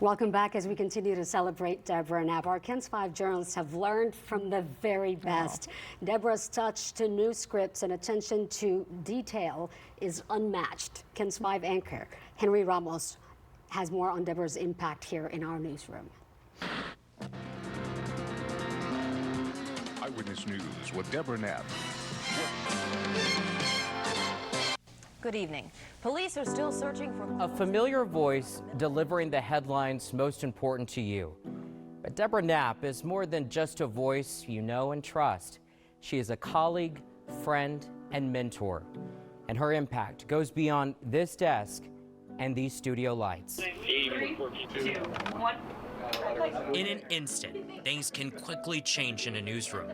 Welcome back as we continue to celebrate Deborah Knapp. Our KENS 5 journalists have learned from the very best. Deborah's touch to new scripts and attention to detail is unmatched. KENS 5 anchor Henry Ramos has more on Deborah's impact here in our newsroom. Eyewitness News with Deborah Knapp. Good evening. Police are still searching for a familiar voice delivering the headlines most important to you. But Deborah Knapp is more than just a voice you know and trust. She is a colleague, friend, and mentor. And her impact goes beyond this desk and these studio lights. 3, 2, 1. In an instant, things can quickly change in a newsroom,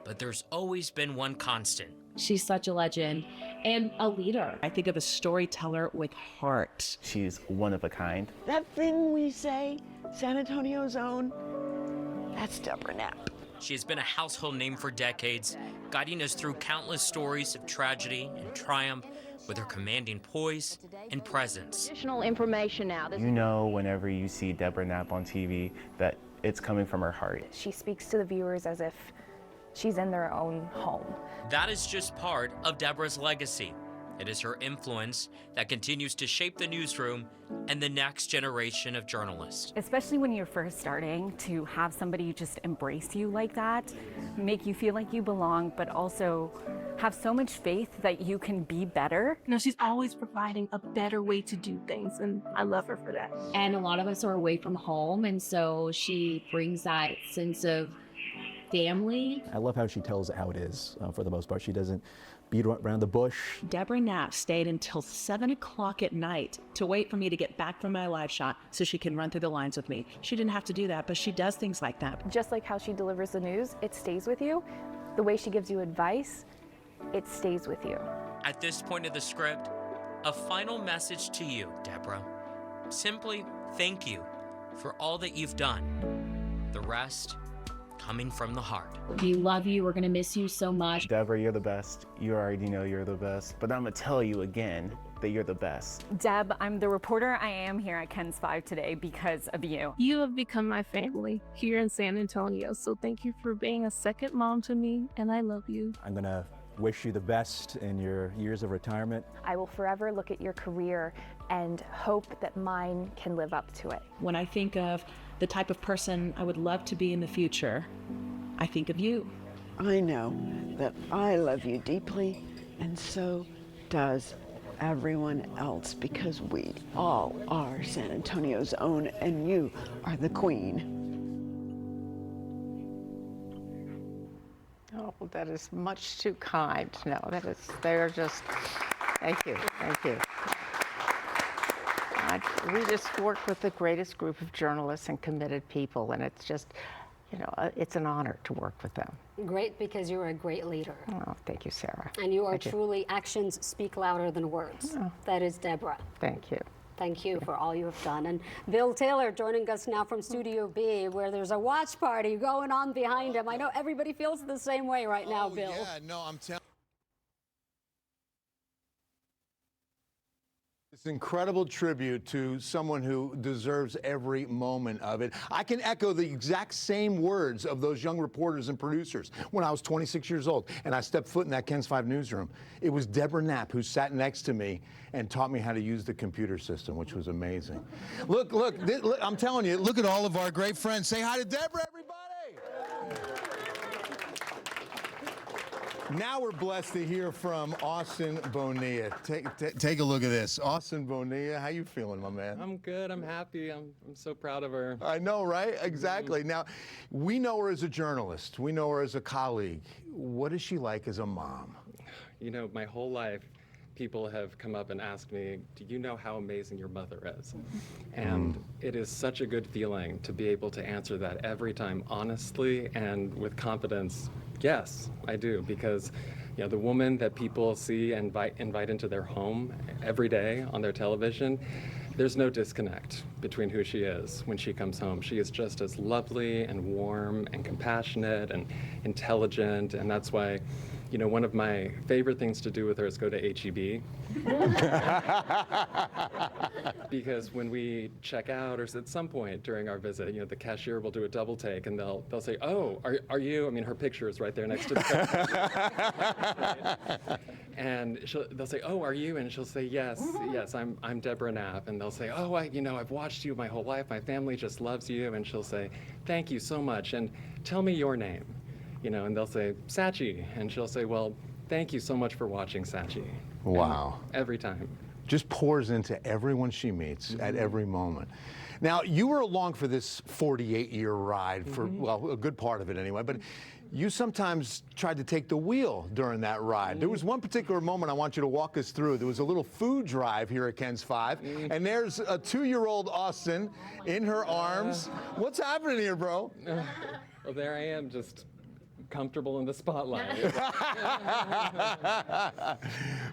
but there's always been one constant. She's such a legend and a leader. I think of a storyteller with heart. She's one of a kind. That thing we say, San Antonio's own, that's Deborah Knapp. She has been a household name for decades, guiding us through countless stories of tragedy and triumph with her commanding poise and presence. additional information now. You know whenever you see Deborah Knapp on TV that it's coming from her heart. She speaks to the viewers as if she's in their own home. That is just part of Deborah's legacy. It is her influence that continues to shape the newsroom and the next generation of journalists. Especially when you're first starting, to have somebody just embrace you like that, make you feel like you belong, but also have so much faith that you can be better. You know, she's always providing a better way to do things, and I love her for that. And a lot of us are away from home, and so she brings that sense of family. I love how she tells it how it is for the most part. She doesn't beat around the bush. Deborah Knapp stayed until 7 o'clock at night to wait for me to get back from my live shot so she can run through the lines with me. She didn't have to do that, but she does things like that. Just like how she delivers the news, it stays with you. The way she gives you advice, it stays with you. At this point of the script, a final message to you, Deborah. Simply thank you for all that you've done. The rest coming from the heart. We love you. We're going to miss you so much. Deborah, you're the best. You already know you're the best, but I'm gonna tell you again that you're the best. Deb, I'm the reporter I am here at KENS 5 today because of you. You have become my family here in San Antonio, so thank you for being a second mom to me, and I love you. I'm gonna wish you the best in your years of retirement. I will forever look at your career and hope that mine can live up to it. When I think of the type of person I would love to be in the future, I think of you. I know that I love you deeply, and so does everyone else, because we all are San Antonio's own, and you are the queen. Oh, that is much too kind. No, they're just, thank you. We just work with the greatest group of journalists and committed people, and it's just, you know, it's an honor to work with them. Great, because you're a great leader. Oh, thank you, Sarah. And you are truly, actions speak louder than words. Oh. That is Deborah. Thank you. Thank you for all you have done. And Bill Taylor joining us now from Studio B, where there's a watch party going on behind him. I know everybody feels the same way right now, Bill. Yeah, no, I'm telling you. It's an incredible tribute to someone who deserves every moment of it. I can echo the exact same words of those young reporters and producers when I was 26 years old and I stepped foot in that KENS 5 newsroom. It was Deborah Knapp who sat next to me and taught me how to use the computer system, which was amazing. Look, I'm telling you, look at all of our great friends. Say hi to Deborah, everybody. Now we're blessed to hear from Austin Bonilla. Take a look at this. Austin Bonilla, how you feeling, my man? I'm good. I'm happy. I'm so proud of her. I know, right? Exactly. Now, we know her as a journalist. We know her as a colleague. What is she like as a mom? You know, my whole life, people have come up and asked me, do you know how amazing your mother is? And it is such a good feeling to be able to answer that every time honestly and with confidence. Yes, I do, because you know, the woman that people see and invite into their home every day on their television, there's no disconnect between who she is when she comes home. She is just as lovely and warm and compassionate and intelligent, and that's why You know, one of my favorite things to do with her is go to H-E-B. Because when we check out, or at some point during our visit, you know, the cashier will do a double take, and they'll say, "Oh, are you?" I mean, her picture is right there next to the right? And they'll say, "Oh, are you?" And she'll say, "Yes, yes, I'm Deborah Knapp." And they'll say, "Oh, I've watched you my whole life. My family just loves you." And she'll say, "Thank you so much. And tell me your name." You know, and they'll say, "Sachi." And she'll say, "Well, thank you so much for watching, Sachi." Wow. And every time. Just pours into everyone she meets at every moment. Now, you were along for this 48-year ride for, well, a good part of it anyway, but you sometimes tried to take the wheel during that ride. There was one particular moment I want you to walk us through. There was a little food drive here at KENS 5, and there's a 2-year-old Austin in her arms. What's happening here, bro? Well, there I am, just comfortable in the spotlight.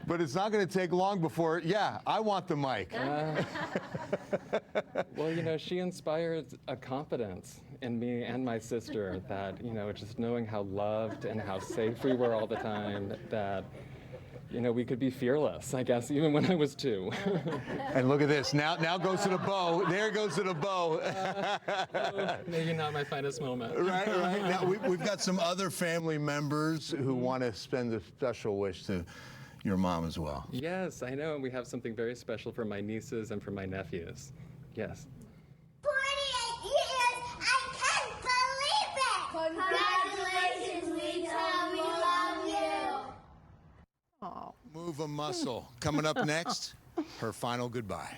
But it's not going to take long before, yeah, I want the mic. Well, you know, she inspired a confidence in me and my sister that, you know, just knowing how loved and how safe we were all the time, that, you know, we could be fearless, I guess, even when I was 2. And look at this. Now goes to the bow. There goes to the bow. Maybe not my finest moment. Right. Now, we've got some other family members who want to spend a special wish to your mom as well. Yes, I know. And we have something very special for my nieces and for my nephews. Yes. 48 years! I can't believe it! Congratulations, Lisa. We love you. Move a muscle. Coming up next, her final goodbye.